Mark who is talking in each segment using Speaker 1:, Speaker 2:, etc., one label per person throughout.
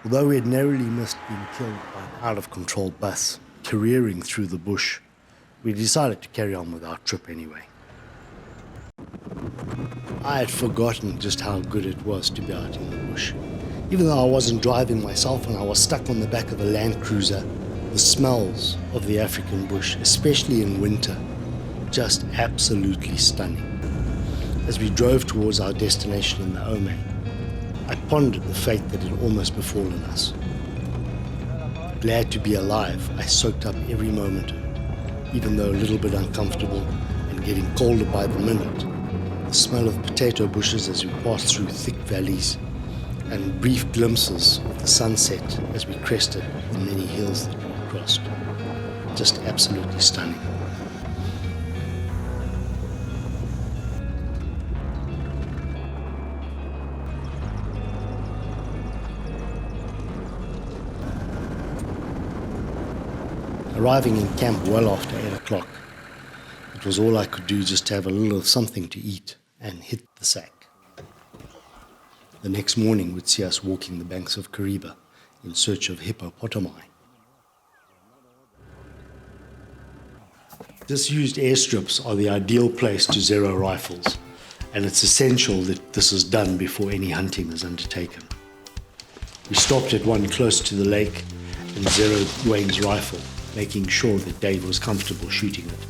Speaker 1: Although we had narrowly missed being killed by an out-of-control bus careering through the bush, we decided to carry on with our trip anyway. I had forgotten just how good it was to be out in the bush. Even though I wasn't driving myself and I was stuck on the back of a Land Cruiser, the smells of the African bush, especially in winter, just absolutely stunning. As we drove towards our destination in the Omay, I pondered the fate that had almost befallen us. Glad to be alive, I soaked up every moment of it, even though a little bit uncomfortable and getting colder by the minute. The smell of potato bushes as we passed through thick valleys, and brief glimpses of the sunset as we crested the many hills that we crossed. Just absolutely stunning. Arriving in camp well after 8 o'clock, it was all I could do just to have a little of something to eat and hit the sack. The next morning would see us walking the banks of Kariba in search of Hippo. Disused airstrips are the ideal place to zero rifles, and it's essential that this is done before any hunting is undertaken. We stopped at one close to the lake and zeroed Wayne's rifle, making sure that Dave was comfortable shooting it.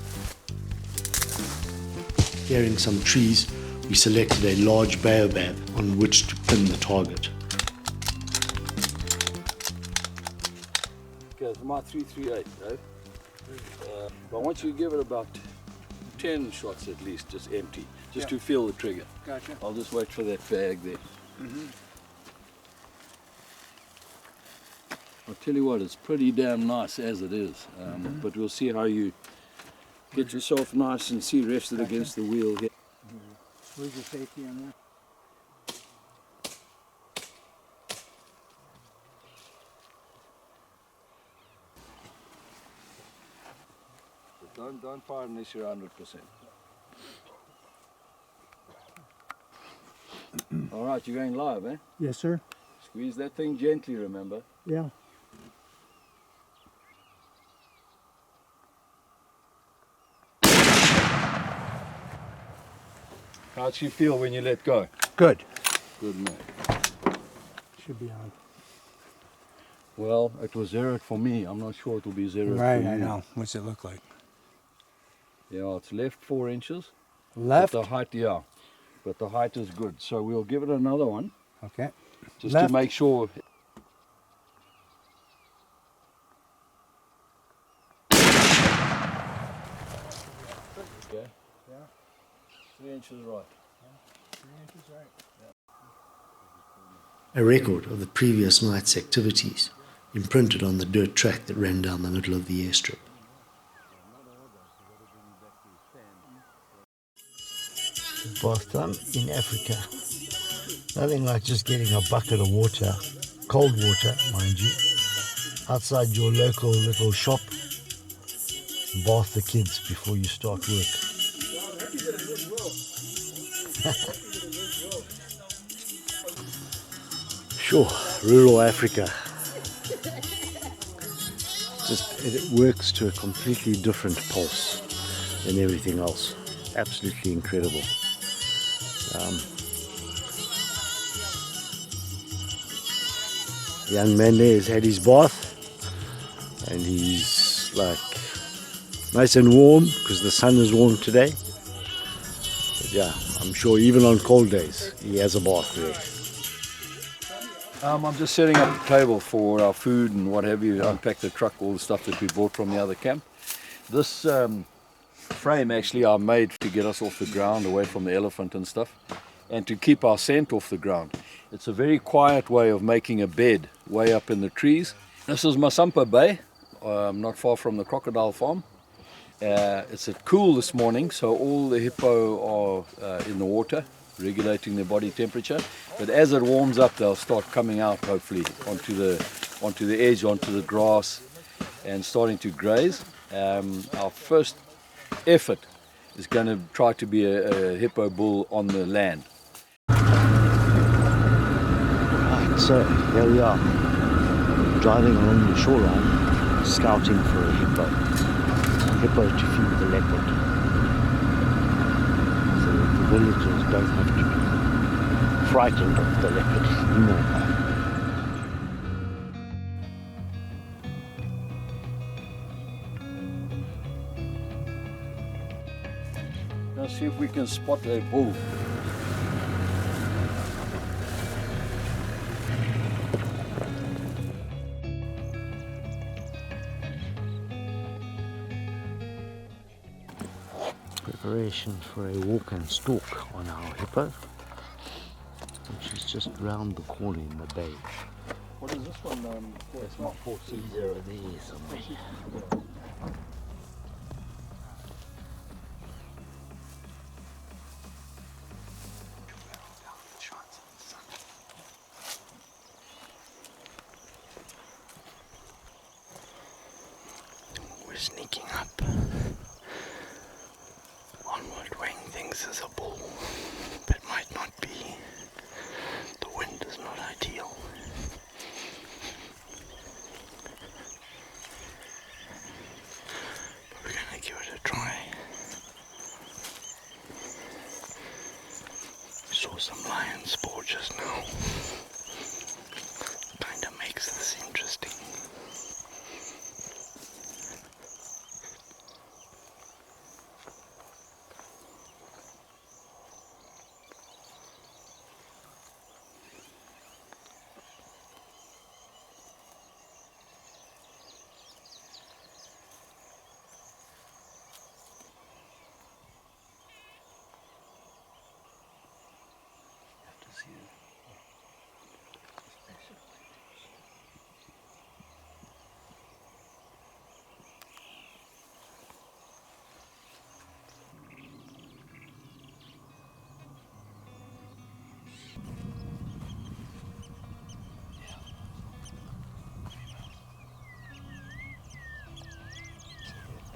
Speaker 1: Clearing some trees, we selected a large baobab on which to pin the target.
Speaker 2: Okay, it's my 338, Dave. But once you give it about 10 shots at least, just empty, just to feel the trigger.
Speaker 3: Gotcha.
Speaker 2: I'll just wait for that bag there. I'll tell you what, it's pretty damn nice as it is, but we'll see how you get yourself nice and see rested against the wheel here.
Speaker 3: Where's your safety on there?
Speaker 2: But don't fire unless you're 100%. All right, you're going live, eh?
Speaker 3: Yes, sir.
Speaker 2: Squeeze that thing gently, remember?
Speaker 3: Yeah.
Speaker 2: How does you feel when you let go?
Speaker 3: Good.
Speaker 2: Good man.
Speaker 3: Should be on.
Speaker 2: Well, it was zeroed for me. I'm not sure it will be zeroed
Speaker 3: Right,
Speaker 2: for you.
Speaker 3: I know. What's it look like?
Speaker 2: Yeah, it's left 4 inches.
Speaker 3: Left?
Speaker 2: But the height, yeah. But the height is good. So we'll give it another one.
Speaker 3: Okay.
Speaker 2: Just
Speaker 3: Left.
Speaker 2: to make sure. Okay.
Speaker 3: Yeah.
Speaker 2: 3 inches right.
Speaker 3: 3 inches right.
Speaker 1: A record of the previous night's activities imprinted on the dirt track that ran down the middle of the airstrip. Bath time in Africa. Nothing like just getting a bucket of water, cold water, mind you, outside your local little shop. Bath the kids before you start work. Sure, rural Africa. It works to a completely different pulse than everything else. Absolutely incredible. The young man there has had his bath and he's like nice and warm because the sun is warm today. But yeah, I'm sure even on cold days he has a bath there.
Speaker 2: I'm just setting up the table for our food and what have you, unpack the truck, all the stuff that we bought from the other camp. This frame actually I made to get us off the ground, away from the elephant and stuff, and to keep our scent off the ground. It's a very quiet way of making a bed way up in the trees. This is Masampa Bay, not far from the crocodile farm. It's cool this morning, so all the hippo are in the water, regulating their body temperature. But as it warms up, they'll start coming out, hopefully, onto the edge, onto the grass, and starting to graze. Our first effort is going to try to be a hippo bull on the land.
Speaker 1: Right, so here we are. driving along the shoreline, scouting for a hippo to feed the leopard. So the villagers don't have to be frightened of the leopard anymore.
Speaker 2: Now see if we can spot a bull.
Speaker 1: Preparation for a walk and stalk on our hippo, which is just round the corner in the bay.
Speaker 2: What is this one?
Speaker 1: There's my 430 there somewhere. We're sneaking up. Onward Wing thinks there's a bull, but might not be. The wind is not ideal. But we're gonna give it a try. We saw some lion spoor just now. Kinda makes this interesting.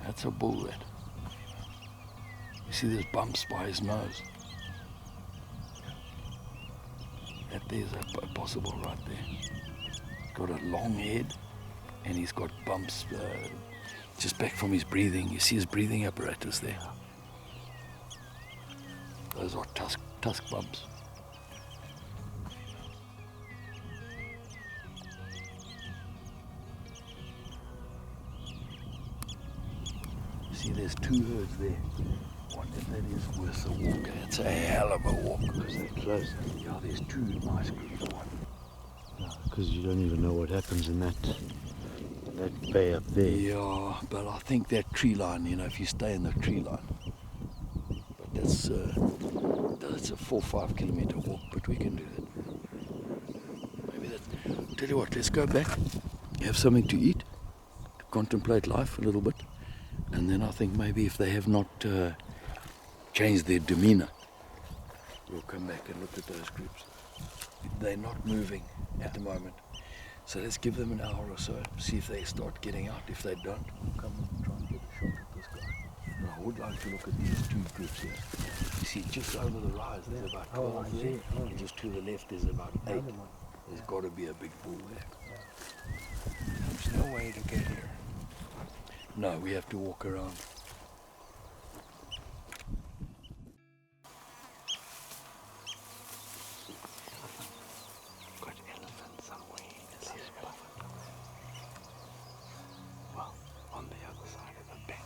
Speaker 2: That's a bull, that. You see there's bumps by his nose. That there's a possible right there. Got a long head and he's got bumps just back from his breathing. You see his breathing apparatus there. Those are tusk bumps. See, there's two herds there. Wonder if that is worth a walk. It's a hell of a walk because they're close. Yeah, there's two nice groups of one.
Speaker 1: Because you don't even know what happens in that bay up there.
Speaker 2: Yeah, but I think that tree line, if you stay in the tree line. But that's a 4-5 kilometer walk, but we can do that. Maybe that. Tell you what, let's go back, have something to eat, to contemplate life a little bit. And then I think maybe if they have not changed their demeanor, we'll come back and look at those groups. They're not moving at the moment. So let's give them an hour or so, see if they start getting out. If they don't, we'll come and try and get a shot at this guy. And I would like to look at these two groups here. You see, just over the rise, there's about 12 there. And just to the left, there's about 8. There's got to be a big bull there.
Speaker 3: There's no way to get here.
Speaker 2: No, we have to walk around.
Speaker 1: Got elephants somewhere in this spot. Well, on the other side of the bank.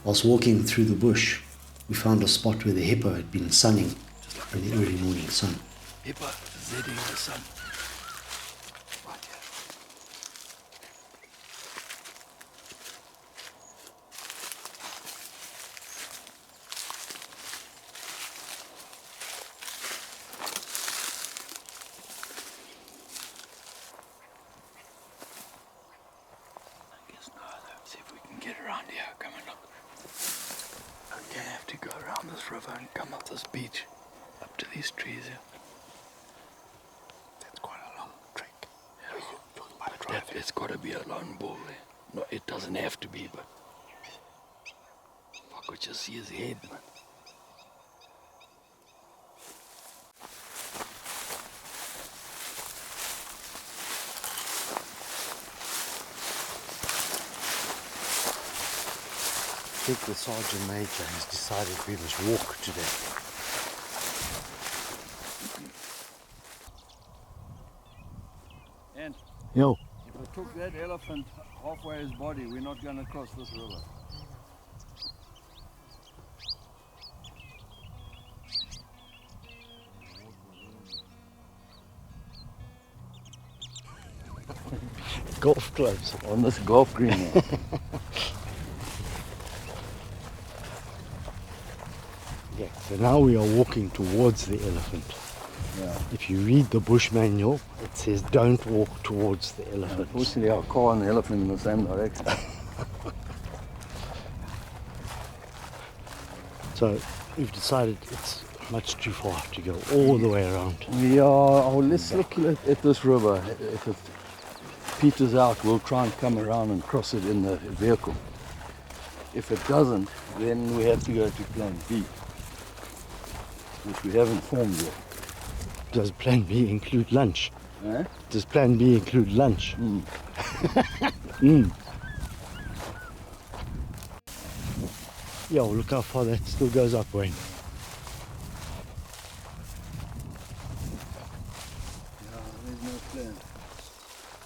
Speaker 1: Whilst walking through the bush, we found a spot where the hippo had been sunning in the early morning sun.
Speaker 2: Hippo, sitting in the sun. Right here. around here. Come and look. Okay, I have to go around this river and come up this beach, up to these trees here.
Speaker 1: That's quite a long trek.
Speaker 2: Yeah. It's got to be a long bull there. No, it doesn't have to be, but I could just see his head, man.
Speaker 1: I think the sergeant major has decided we must walk today.
Speaker 2: And
Speaker 1: Yo.
Speaker 2: if I took that elephant halfway his body, we're not going to cross this river.
Speaker 1: Golf clubs.
Speaker 2: On this golf green now.
Speaker 1: Yeah, so now we are walking towards the elephant.
Speaker 2: Yeah.
Speaker 1: If you read the bush manual, it says don't walk towards the elephant.
Speaker 2: Unfortunately, our car and the elephant in the same direction.
Speaker 1: So we've decided it's much too far to go all the way around.
Speaker 2: Yeah, let's look at this river. If it peters out, we'll try and come around and cross it in the vehicle. If it doesn't, then we have to go to plan B, which we haven't formed yet.
Speaker 1: Does plan B include lunch?
Speaker 2: Eh?
Speaker 1: Does plan B include lunch?
Speaker 2: Mm.
Speaker 1: Yo, look how far that still goes up, Wayne.
Speaker 2: Yeah, there's no plan.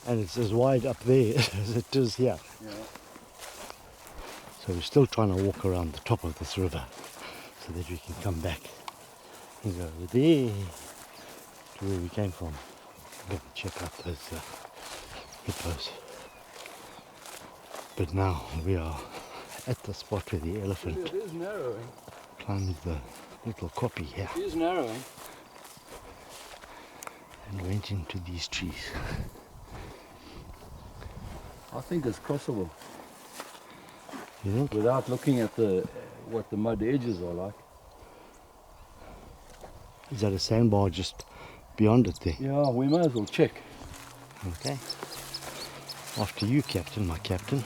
Speaker 1: And it's as wide up there as it is here.
Speaker 2: Yeah.
Speaker 1: So we're still trying to walk around the top of this river so that we can come back and go over there to where we came from. Go and check out those hippos. But now we are at the spot where the elephant
Speaker 2: It is narrowing.
Speaker 1: climbed the little kopje here
Speaker 2: It is narrowing.
Speaker 1: and went into these trees.
Speaker 2: I think it's crossable
Speaker 1: You think?
Speaker 2: without looking at what the mud edges are like.
Speaker 1: Is that a sandbar just beyond it there?
Speaker 2: Yeah, we might as well check.
Speaker 1: Okay. After you, Captain, my captain.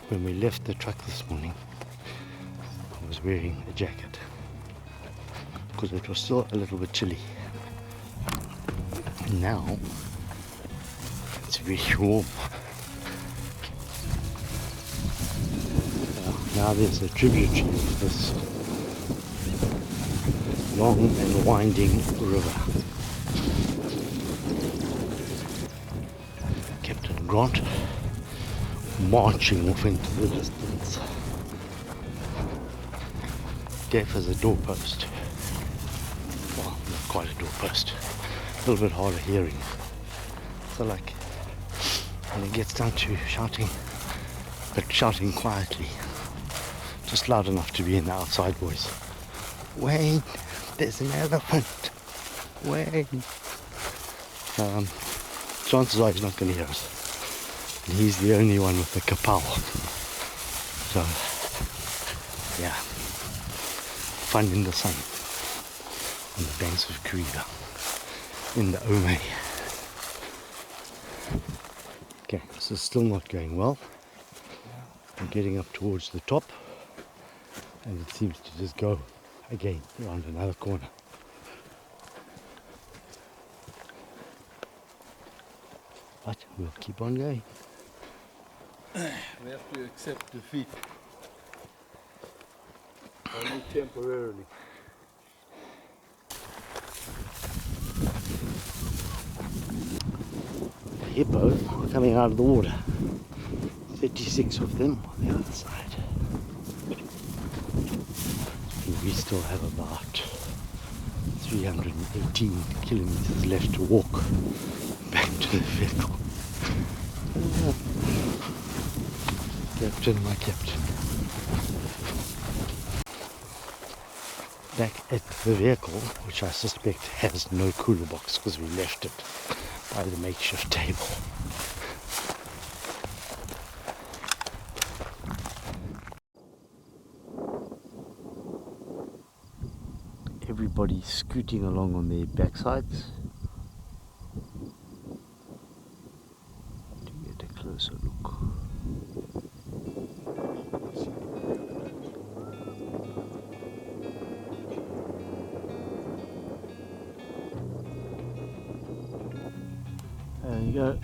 Speaker 1: When we left the truck this morning, I was wearing a jacket because it was still a little bit chilly. And now it's really warm. Now there's a tributary of this long and winding river. Captain Grant marching off into the distance. Deaf as a doorpost. Well, not quite a doorpost. A little bit harder hearing. So like when it gets down to shouting, but shouting quietly. Just loud enough to be in the outside voice. Wayne, there's an elephant. Wayne. Chances are he's not going to hear us. And he's the only one with the kapal. So, yeah. Fun in the sun. On the banks of Kariba. In the Omay. Okay, this is still not going well. I'm getting up towards the top. And it seems to just go again around another corner. But we'll keep on going.
Speaker 2: We have to accept defeat. Only temporarily.
Speaker 1: The hippos are coming out of the water. 36 of them on the other side. And we still have about 318 kilometers left to walk back to the vehicle. Captain, my captain. Back at the vehicle, which I suspect has no cooler box because we left it by the makeshift table. Everybody scooting along on their backsides to get a closer look. There you go.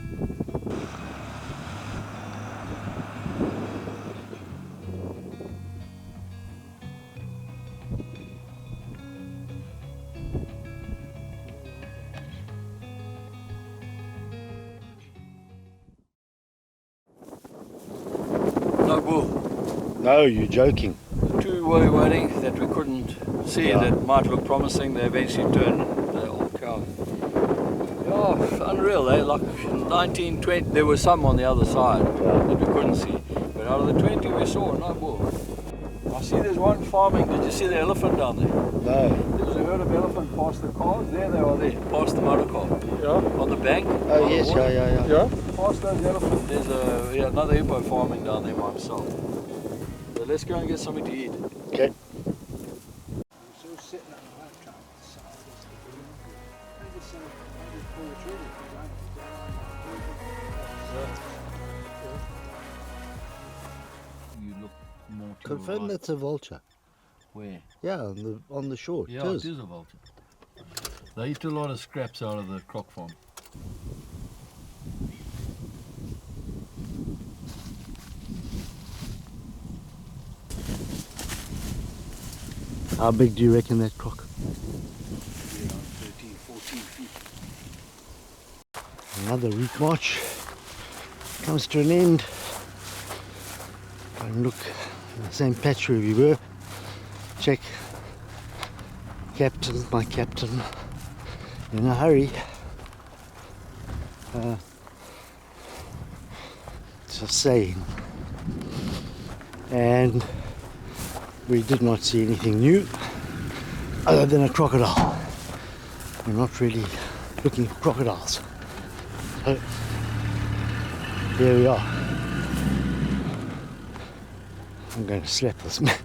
Speaker 2: No bull.
Speaker 1: No, you're joking.
Speaker 2: The two were waiting that we couldn't see that might look promising. They eventually turned the old cow. Yeah, unreal. They like 19, 20. There were some on the other side that we couldn't see. But out of the 20 we saw, no bull. I see there's one farming. Did you see the elephant down there?
Speaker 1: No.
Speaker 2: There was a herd of elephant past the cars. There they are there, past the motor car.
Speaker 3: Yeah.
Speaker 2: On the bank.
Speaker 1: Oh
Speaker 2: on the
Speaker 1: yes,
Speaker 2: water.
Speaker 1: yeah.
Speaker 2: Past those elephants, there's another hippo farming down there by himself. So let's go and get something to eat.
Speaker 1: Okay.
Speaker 3: So sitting on the laptop side is the green. I just said, I just pull the trigger.
Speaker 2: You look more to
Speaker 1: Confirm
Speaker 2: the right.
Speaker 1: that's a vulture.
Speaker 2: Where?
Speaker 1: Yeah, on the shore.
Speaker 2: Yeah, it is a vulture. They eat a lot of scraps out of the croc farm.
Speaker 1: How big do you reckon that croc?
Speaker 2: Maybe around 13, 14 feet.
Speaker 1: Another route march comes to an end. And look in the same patch where we were. Check. Captain, my captain, in a hurry. Just saying. And we did not see anything new other than a crocodile. We're not really looking for crocodiles. So, here we are. I'm going to slap this man.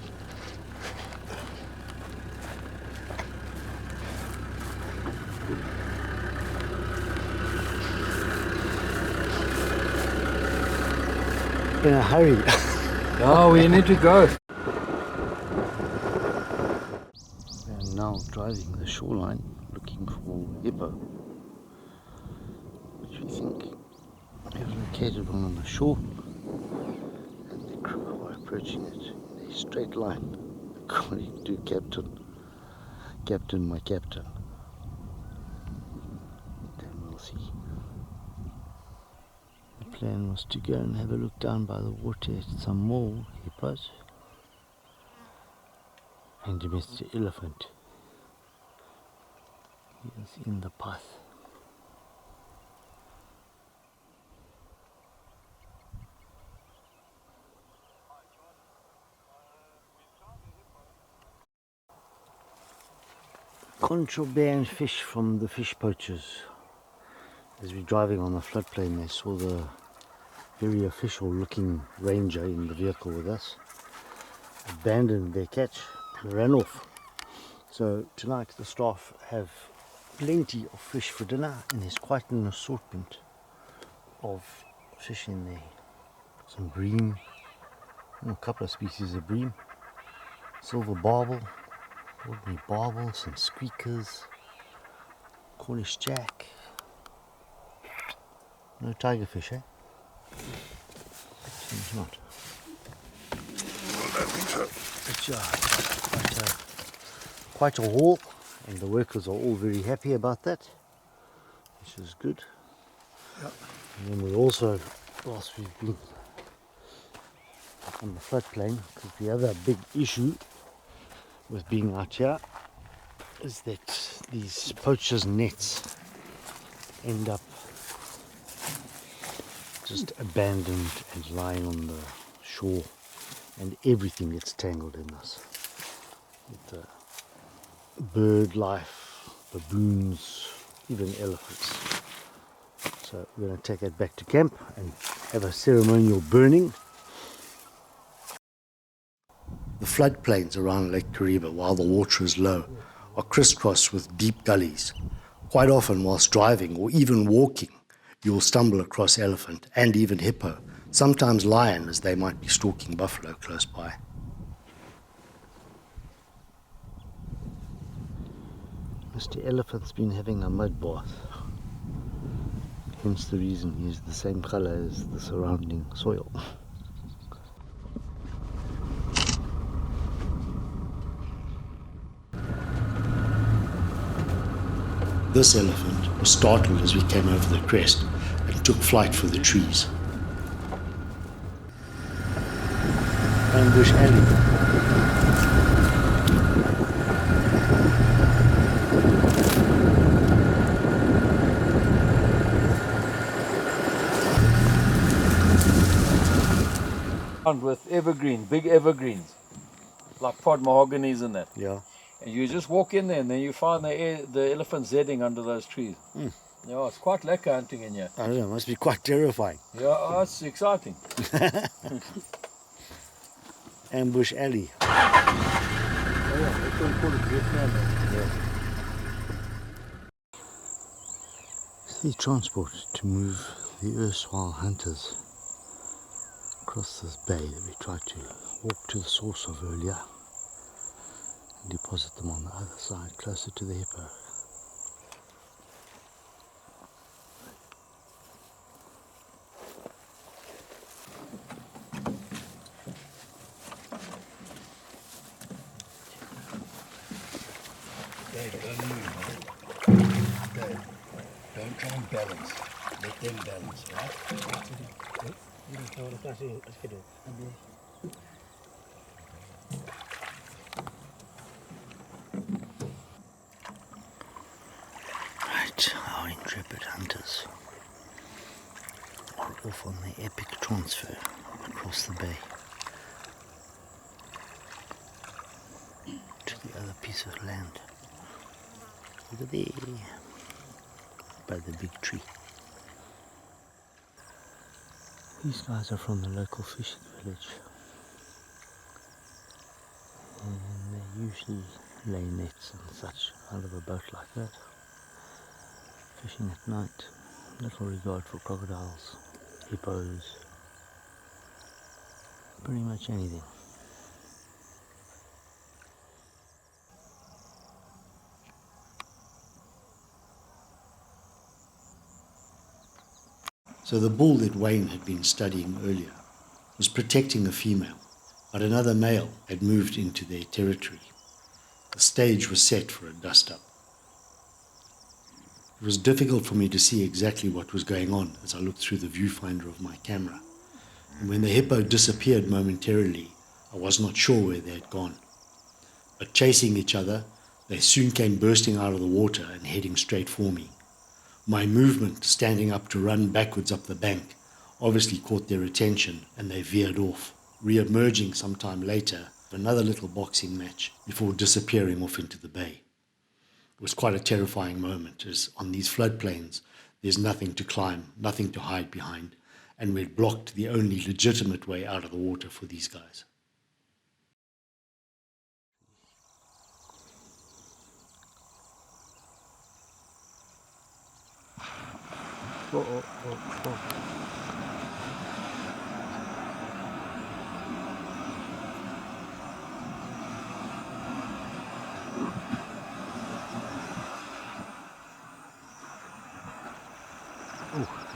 Speaker 1: In a hurry.
Speaker 2: Oh, we need to go.
Speaker 1: And now driving the shoreline looking for hippo, which we think is located on the shore, and the crew are approaching it in a straight line according to my captain. Then we'll see. The plan was to go and have a look down by the water at some more hippos and domestic elephant. He is in the path. Contraband fish from the fish poachers. As we're driving on the floodplain, they saw the very official looking ranger in the vehicle with us, abandoned their catch and ran off. So tonight the staff have plenty of fish for dinner, and there's quite an assortment of fish in there. Some bream, a couple of species of bream, silver barbel, ordinary barbel, some squeakers, Cornish jack. No tigerfish, eh? Seems not. But, quite a haul, and the workers are all very happy about that, which is good.
Speaker 3: Yep.
Speaker 1: And then we also, whilst we've been on the floodplain, because the other big issue with being out here is that these poachers' nets end up just abandoned and lying on the shore, and everything gets tangled in this. With the bird life, baboons, even elephants. So we're going to take it back to camp and have a ceremonial burning. The floodplains around Lake Kariba, while the water is low, are crisscrossed with deep gullies. Quite often, whilst driving or even walking, you will stumble across elephant and even hippo, sometimes lion, as they might be stalking buffalo close by. Mr. Elephant's been having a mud bath. Hence the reason he is the same color as the surrounding soil. This elephant was startled as we came over the crest and took flight for the trees. Ambush alley.
Speaker 2: With evergreen, big evergreens, like pod mahoganies and that.
Speaker 1: Yeah.
Speaker 2: And you just walk in there and then you find the elephant zedding under those trees. Yeah, it's quite lekker hunting in here.
Speaker 1: I don't know, it must be quite terrifying.
Speaker 2: Yeah, oh, it's exciting.
Speaker 1: Ambush alley.
Speaker 2: Oh yeah, that's what we call it Vietnam.
Speaker 1: Yeah. Sea transport to move the erstwhile hunters across this bay that we tried to walk to the source of earlier and deposit them on the other side, closer to the hippo.
Speaker 3: Dave, don't move, Dave, don't try and balance. Let them balance, right?
Speaker 1: Right, our intrepid hunters are off on their epic transfer across the bay to the other piece of land over there by the big tree. These guys are from the local fishing village and they usually lay nets and such out of a boat like that, fishing at night. Little regard for crocodiles, hippos, pretty much anything. So the bull that Wayne had been studying earlier was protecting a female, but another male had moved into their territory. The stage was set for a dust-up. It was difficult for me to see exactly what was going on as I looked through the viewfinder of my camera, and when the hippo disappeared momentarily, I was not sure where they had gone. But chasing each other, they soon came bursting out of the water and heading straight for me. My movement, standing up to run backwards up the bank, obviously caught their attention and they veered off, re-emerging sometime later for another little boxing match before disappearing off into the bay. It was quite a terrifying moment, as on these floodplains there's nothing to climb, nothing to hide behind, and we'd blocked the only legitimate way out of the water for these guys.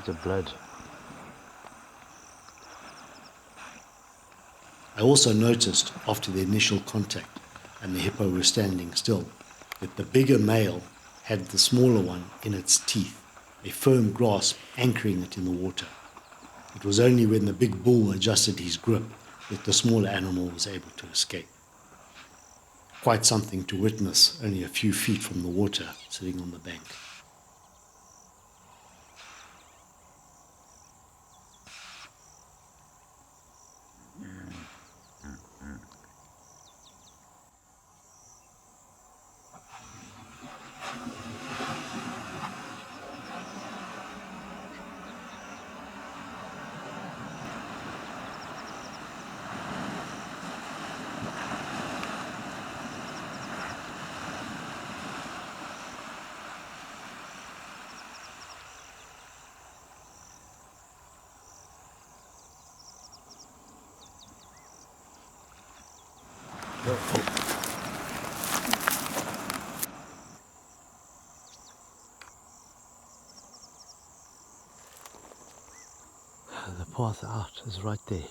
Speaker 1: The blood. I also noticed after the initial contact and the hippo was standing still that the bigger male had the smaller one in its teeth, a firm grasp anchoring it in the water. It was only when the big bull adjusted his grip that the smaller animal was able to escape. Quite something to witness only a few feet from the water, sitting on the bank. The path out is right there.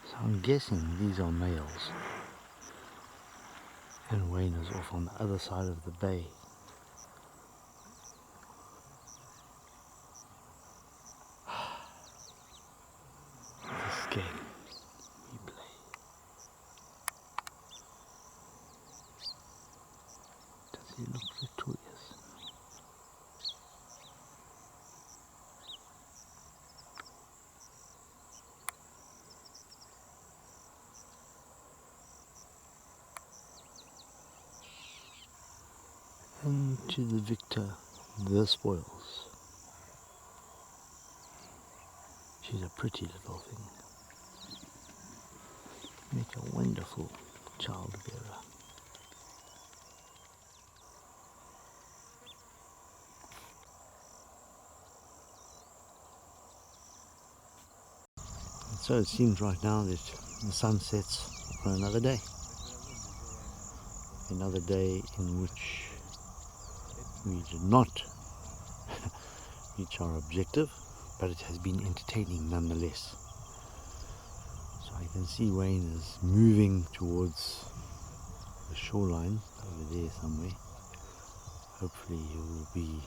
Speaker 1: So I'm guessing these are males. And Wayne is off on the other side of the bay. This game we play. Does he look victorious? And to the victor, the spoils. She's a pretty little thing. Make a wonderful child bearer. And so it seems right now that the sun sets on another day. Another day in which we did not reach our objective, but it has been entertaining nonetheless. So I can see Wayne is moving towards the shoreline over there somewhere. Hopefully he will be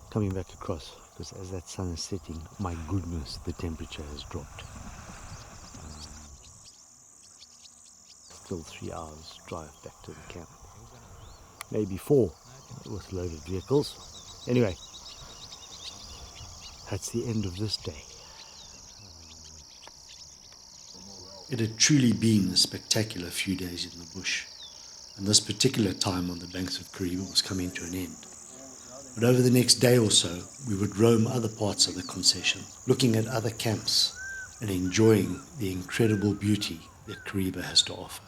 Speaker 1: coming back across, because as that sun is setting, my goodness, the temperature has dropped. Still 3 hours drive back to the camp. Maybe 4 with loaded vehicles. Anyway, that's the end of this day. It had truly been a spectacular few days in the bush, and this particular time on the banks of Kariba was coming to an end. But over the next day or so, we would roam other parts of the concession, looking at other camps and enjoying the incredible beauty that Kariba has to offer.